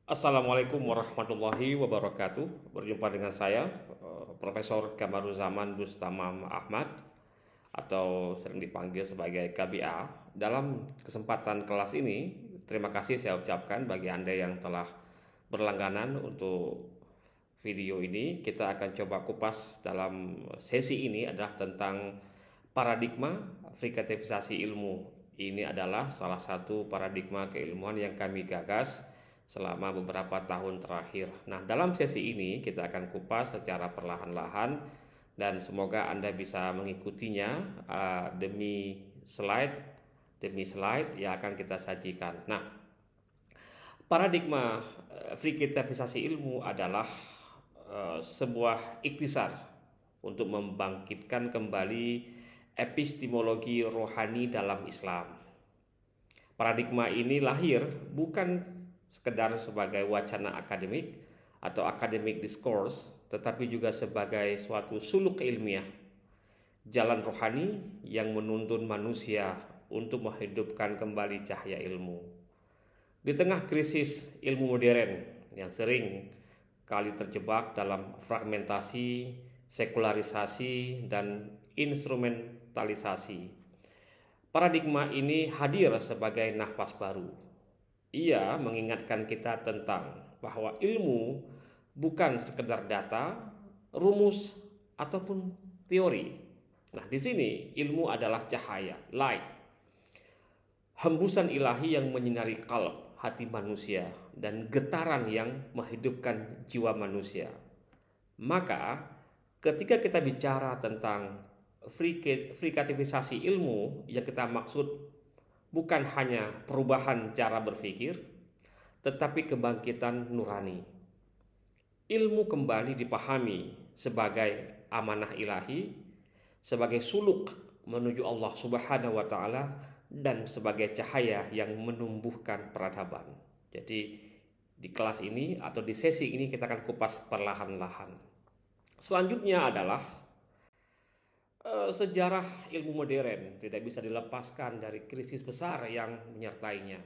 Assalamualaikum warahmatullahi wabarakatuh. Berjumpa dengan saya, Profesor Kamaruzaman Bustamam Ahmad, atau sering dipanggil sebagai KBA. Dalam kesempatan kelas ini, terima kasih saya ucapkan bagi Anda yang telah berlangganan untuk video ini. Kita akan coba kupas dalam sesi ini adalah tentang paradigma frikatifisasi ilmu. Ini adalah salah satu paradigma keilmuan yang kami gagas selama beberapa tahun terakhir. Nah, dalam sesi ini kita akan kupas secara perlahan-lahan dan semoga Anda bisa mengikutinya demi slide yang akan kita sajikan. Nah, paradigma frikatifisasi ilmu adalah sebuah ikhtisar untuk membangkitkan kembali epistemologi rohani dalam Islam. Paradigma ini lahir bukan sekedar sebagai wacana akademik atau academic discourse, tetapi juga sebagai suatu suluk ilmiah, jalan rohani yang menuntun manusia untuk menghidupkan kembali cahaya ilmu. Di tengah krisis ilmu modern yang sering kali terjebak dalam fragmentasi, sekularisasi, dan instrumentalisasi, paradigma ini hadir sebagai nafas baru. Ia mengingatkan kita tentang bahwa ilmu bukan sekedar data, rumus, ataupun teori. Nah, di sini ilmu adalah cahaya, light, hembusan ilahi yang menyinari kalb, hati manusia, dan getaran yang menghidupkan jiwa manusia. Maka, ketika kita bicara tentang frikatifisasi ilmu, yang kita maksud bukan hanya perubahan cara berpikir, tetapi kebangkitan nurani. Ilmu kembali dipahami sebagai amanah ilahi, sebagai suluk menuju Allah Subhanahu wa Ta'ala, dan sebagai cahaya yang menumbuhkan peradaban. Jadi, di kelas ini atau di sesi ini kita akan kupas perlahan-lahan. Selanjutnya adalah sejarah ilmu modern tidak bisa dilepaskan dari krisis besar yang menyertainya.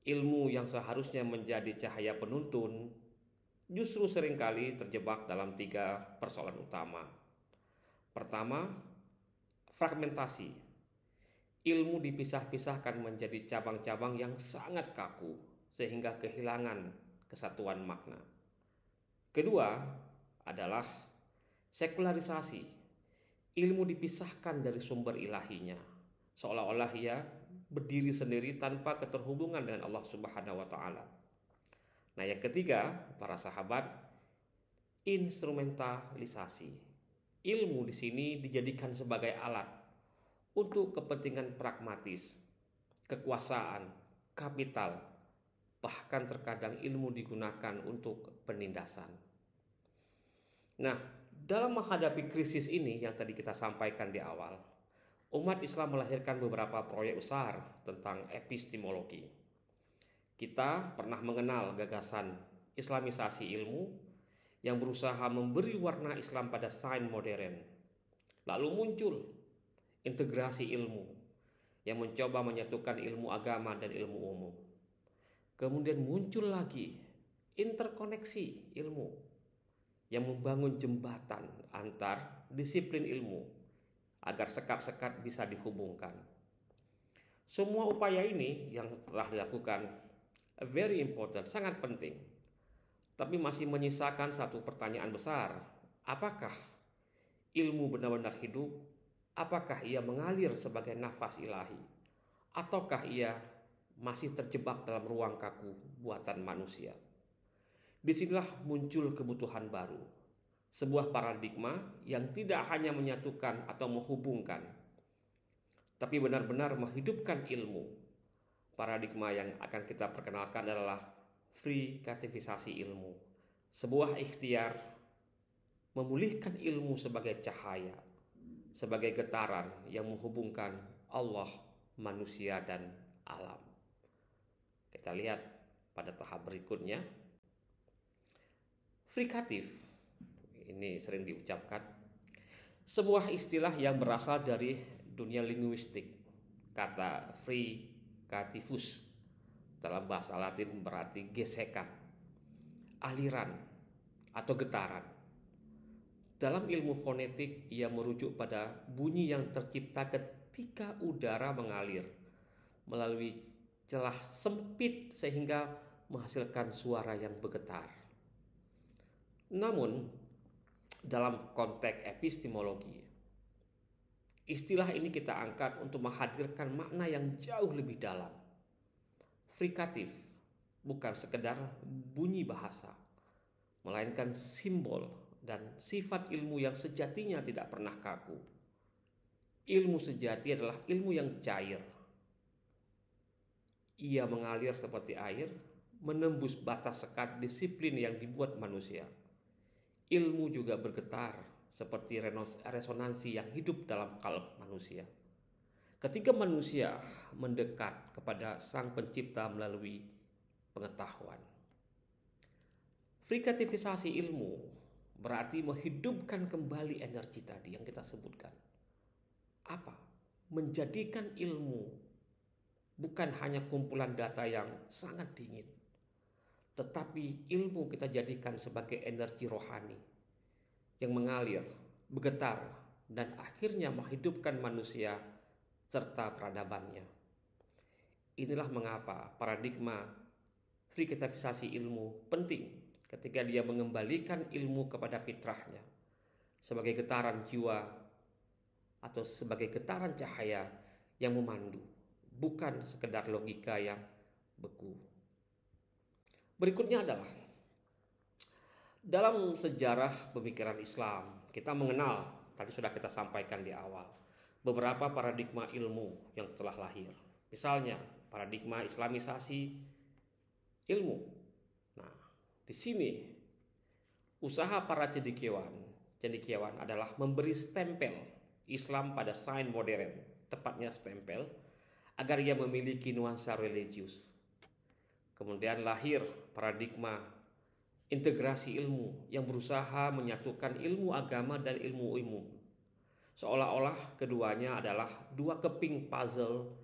Ilmu yang seharusnya menjadi cahaya penuntun justru seringkali terjebak dalam 3 persoalan utama. Pertama, fragmentasi. Ilmu dipisah-pisahkan menjadi cabang-cabang yang sangat kaku sehingga kehilangan kesatuan makna. Kedua adalah sekularisasi. Ilmu dipisahkan dari sumber ilahinya, seolah-olah ia berdiri sendiri tanpa keterhubungan dengan Allah Subhanahu wa Ta'ala. Nah, yang ketiga, para sahabat, instrumentalisasi. Ilmu di sini dijadikan sebagai alat untuk kepentingan pragmatis, kekuasaan, kapital, bahkan terkadang ilmu digunakan untuk penindasan. Nah, dalam menghadapi krisis ini yang tadi kita sampaikan di awal, umat Islam melahirkan beberapa proyek besar tentang epistemologi. Kita pernah mengenal gagasan Islamisasi ilmu yang berusaha memberi warna Islam pada sains modern. Lalu muncul integrasi ilmu yang mencoba menyatukan ilmu agama dan ilmu umum. Kemudian muncul lagi interkoneksi ilmu yang membangun jembatan antar disiplin ilmu agar sekat-sekat bisa dihubungkan. Semua upaya ini yang telah dilakukan very important, sangat penting. Tapi masih menyisakan satu pertanyaan besar. Apakah ilmu benar-benar hidup? Apakah ia mengalir sebagai nafas ilahi? Ataukah ia masih terjebak dalam ruang kaku buatan manusia? Disinilah muncul kebutuhan baru, sebuah paradigma yang tidak hanya menyatukan atau menghubungkan, tapi benar-benar menghidupkan ilmu. Paradigma yang akan kita perkenalkan adalah frikatifisasi ilmu, sebuah ikhtiar memulihkan ilmu sebagai cahaya, sebagai getaran yang menghubungkan Allah, manusia, dan alam. Kita lihat pada tahap berikutnya. Frikatif, ini sering diucapkan, sebuah istilah yang berasal dari dunia linguistik, kata frikativus, dalam bahasa Latin berarti gesekan, aliran, atau getaran. Dalam ilmu fonetik, ia merujuk pada bunyi yang tercipta ketika udara mengalir melalui celah sempit sehingga menghasilkan suara yang bergetar. Namun, dalam konteks epistemologi, istilah ini kita angkat untuk menghadirkan makna yang jauh lebih dalam. Frikatif bukan sekedar bunyi bahasa, melainkan simbol dan sifat ilmu yang sejatinya tidak pernah kaku. Ilmu sejati adalah ilmu yang cair. Ia mengalir seperti air, menembus batas sekat disiplin yang dibuat manusia. Ilmu juga bergetar seperti resonansi yang hidup dalam kalb manusia. Ketika manusia mendekat kepada Sang Pencipta melalui pengetahuan. Frikativisasi ilmu berarti menghidupkan kembali energi tadi yang kita sebutkan. Apa? Menjadikan ilmu bukan hanya kumpulan data yang sangat dingin, tetapi ilmu kita jadikan sebagai energi rohani yang mengalir, bergetar, dan akhirnya menghidupkan manusia serta peradabannya. Inilah mengapa paradigma frikativisasi ilmu penting ketika dia mengembalikan ilmu kepada fitrahnya sebagai getaran jiwa atau sebagai getaran cahaya yang memandu, bukan sekedar logika yang beku. Berikutnya adalah dalam sejarah pemikiran Islam, kita mengenal, tadi sudah kita sampaikan di awal, beberapa paradigma ilmu yang telah lahir. Misalnya, paradigma Islamisasi ilmu. Nah, di sini usaha para cendekiawan adalah memberi stempel Islam pada sains modern, tepatnya stempel, agar ia memiliki nuansa religius. Kemudian lahir paradigma integrasi ilmu yang berusaha menyatukan ilmu agama dan ilmu umum. Seolah-olah keduanya adalah dua keping puzzle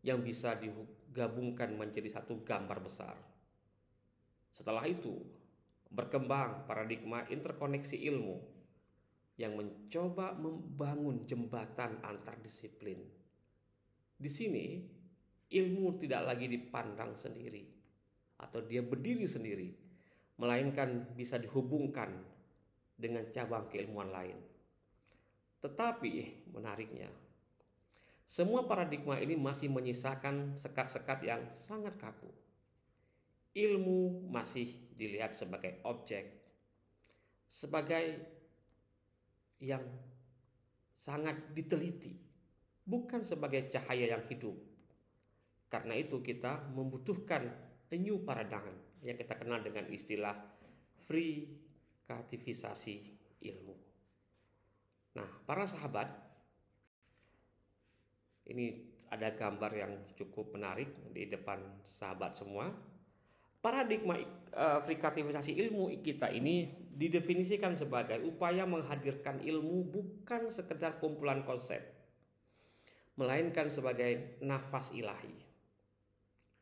yang bisa digabungkan menjadi satu gambar besar. Setelah itu, berkembang paradigma interkoneksi ilmu yang mencoba membangun jembatan antar disiplin. Di sini, ilmu tidak lagi dipandang sendiri atau dia berdiri sendiri, melainkan bisa dihubungkan dengan cabang keilmuan lain. Tetapi menariknya, semua paradigma ini masih menyisakan sekat-sekat yang sangat kaku. Ilmu masih dilihat sebagai objek, sebagai yang sangat diteliti, bukan sebagai cahaya yang hidup. Karena itu kita membutuhkan a new paradigm yang kita kenal dengan istilah frikativisasi ilmu. Nah, para sahabat, ini ada gambar yang cukup menarik di depan sahabat semua. Paradigma frikativisasi ilmu kita ini didefinisikan sebagai upaya menghadirkan ilmu bukan sekedar kumpulan konsep, melainkan sebagai nafas ilahi.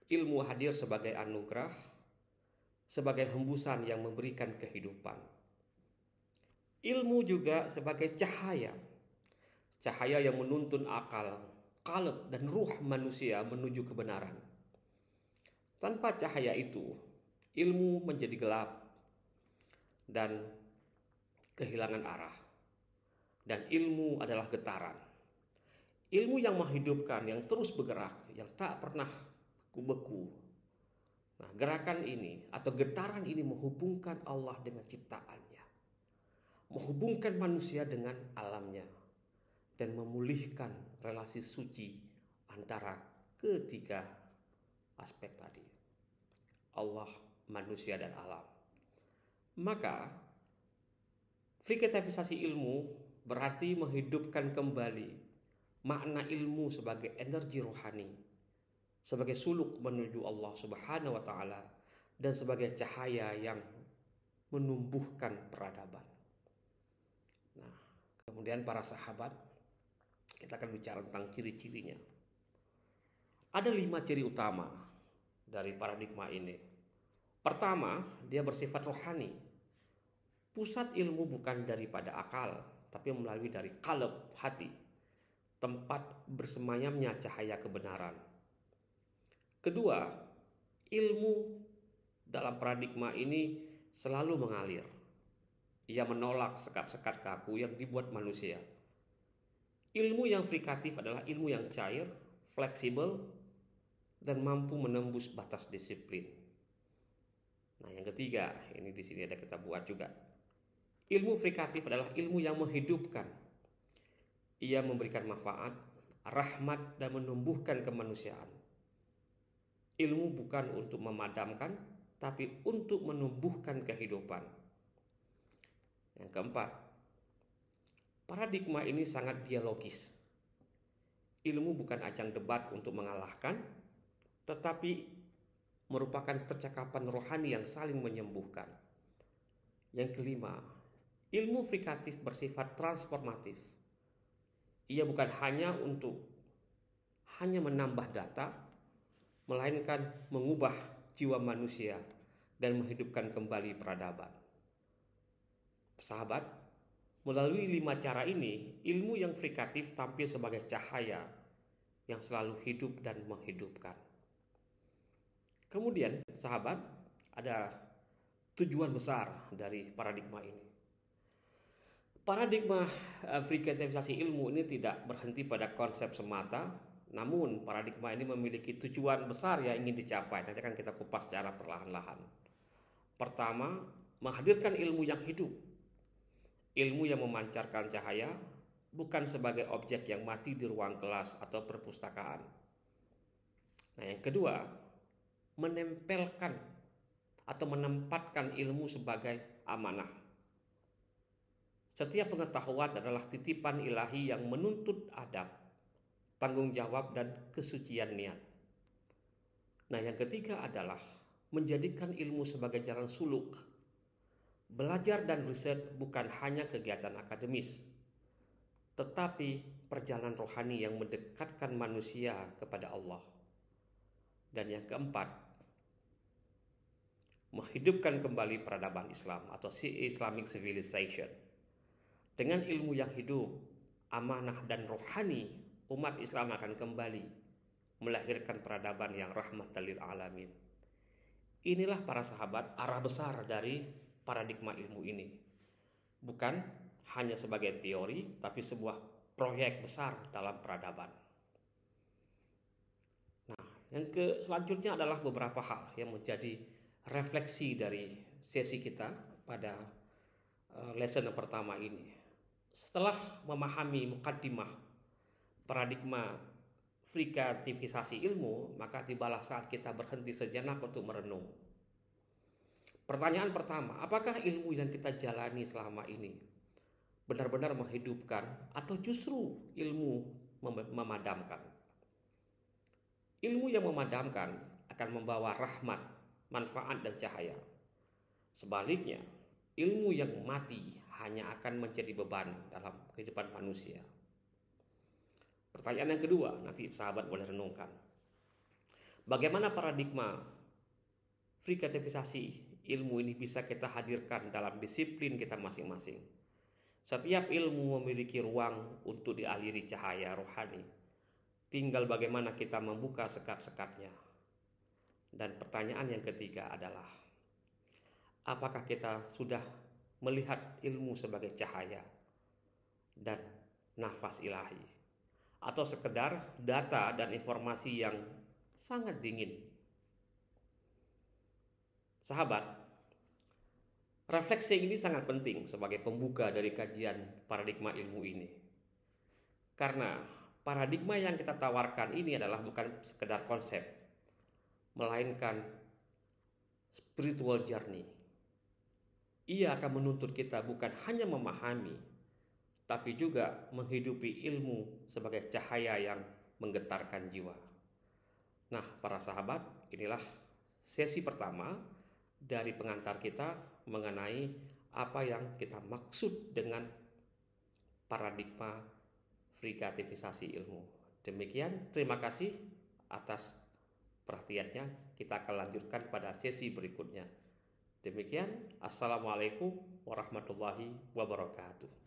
Ilmu hadir sebagai anugerah, sebagai hembusan yang memberikan kehidupan. Ilmu juga sebagai cahaya yang menuntun akal, qalb, dan ruh manusia menuju kebenaran. Tanpa cahaya itu, ilmu menjadi gelap dan kehilangan arah. Dan ilmu adalah getaran. Ilmu yang menghidupkan, yang terus bergerak, yang tak pernah beku. Nah, gerakan ini atau getaran ini menghubungkan Allah dengan ciptaannya, menghubungkan manusia dengan alamnya, dan memulihkan relasi suci antara ketiga aspek tadi, Allah, manusia, dan alam. Maka frikativisasi ilmu berarti menghidupkan kembali makna ilmu sebagai energi rohani, sebagai suluk menuju Allah Subhanahu wa Ta'ala, dan sebagai cahaya yang menumbuhkan peradaban. Nah, kemudian para sahabat, kita akan bicara tentang ciri-cirinya. Ada 5 ciri utama dari paradigma ini. Pertama, dia bersifat rohani. Pusat ilmu bukan daripada akal, tapi melalui dari qalb, hati, tempat bersemayamnya cahaya kebenaran. Kedua, ilmu dalam paradigma ini selalu mengalir. Ia menolak sekat-sekat kaku yang dibuat manusia. Ilmu yang frikatif adalah ilmu yang cair, fleksibel, dan mampu menembus batas disiplin. Nah, yang ketiga, ini di sini ada kita buat juga. Ilmu frikatif adalah ilmu yang menghidupkan. Ia memberikan manfaat, rahmat, dan menumbuhkan kemanusiaan. Ilmu bukan untuk memadamkan, tapi untuk menumbuhkan kehidupan. Yang keempat, paradigma ini sangat dialogis. Ilmu bukan ajang debat untuk mengalahkan, tetapi merupakan percakapan rohani yang saling menyembuhkan. Yang kelima, ilmu frikatif bersifat transformatif. Ia bukan hanya menambah data, melainkan mengubah jiwa manusia dan menghidupkan kembali peradaban. Sahabat, melalui 5 cara ini, ilmu yang frikatif tampil sebagai cahaya yang selalu hidup dan menghidupkan. Kemudian, sahabat, ada tujuan besar dari paradigma ini. Paradigma frikativisasi ilmu ini tidak berhenti pada konsep semata, namun paradigma ini memiliki tujuan besar yang ingin dicapai. Nanti akan kita kupas secara perlahan-lahan. Pertama, menghadirkan ilmu yang hidup. Ilmu yang memancarkan cahaya, bukan sebagai objek yang mati di ruang kelas atau perpustakaan. Nah, yang kedua, menempelkan atau menempatkan ilmu sebagai amanah. Setiap pengetahuan adalah titipan ilahi yang menuntut adab, tanggung jawab, dan kesucian niat. Nah, yang ketiga adalah menjadikan ilmu sebagai jalan suluk. Belajar dan riset bukan hanya kegiatan akademis, tetapi perjalanan rohani yang mendekatkan manusia kepada Allah. Dan yang keempat, menghidupkan kembali peradaban Islam atau Islamic Civilization. Dengan ilmu yang hidup, amanah, dan rohani, umat Islam akan kembali melahirkan peradaban yang rahmatan lil alamin. Inilah para sahabat arah besar dari paradigma ilmu ini. Bukan hanya sebagai teori, tapi sebuah proyek besar dalam peradaban. Nah, yang selanjutnya adalah beberapa hal yang menjadi refleksi dari sesi kita pada lesson yang pertama ini. Setelah memahami mukaddimah paradigma frikativisasi ilmu, maka tibalah saat kita berhenti sejenak untuk merenung. Pertanyaan pertama, apakah ilmu yang kita jalani selama ini benar-benar menghidupkan atau justru ilmu memadamkan? Ilmu yang memadamkan akan membawa rahmat, manfaat, dan cahaya. Sebaliknya, ilmu yang mati hanya akan menjadi beban dalam kehidupan manusia. Pertanyaan yang kedua, nanti sahabat boleh renungkan. Bagaimana paradigma frikativisasi ilmu ini bisa kita hadirkan dalam disiplin kita masing-masing? Setiap ilmu memiliki ruang untuk dialiri cahaya rohani. Tinggal bagaimana kita membuka sekat-sekatnya. Dan pertanyaan yang ketiga adalah, apakah kita sudah melihat ilmu sebagai cahaya dan nafas ilahi, atau sekedar data dan informasi yang sangat dingin? Sahabat, refleksi ini sangat penting sebagai pembuka dari kajian paradigma ilmu ini. Karena paradigma yang kita tawarkan ini adalah bukan sekedar konsep, melainkan spiritual journey. Ia akan menuntut kita bukan hanya memahami, tapi juga menghidupi ilmu sebagai cahaya yang menggetarkan jiwa. Nah, para sahabat, inilah sesi pertama dari pengantar kita mengenai apa yang kita maksud dengan paradigma frikativisasi ilmu. Demikian, terima kasih atas perhatiannya. kita akan lanjutkan pada sesi berikutnya. Demikian, assalamualaikum warahmatullahi wabarakatuh.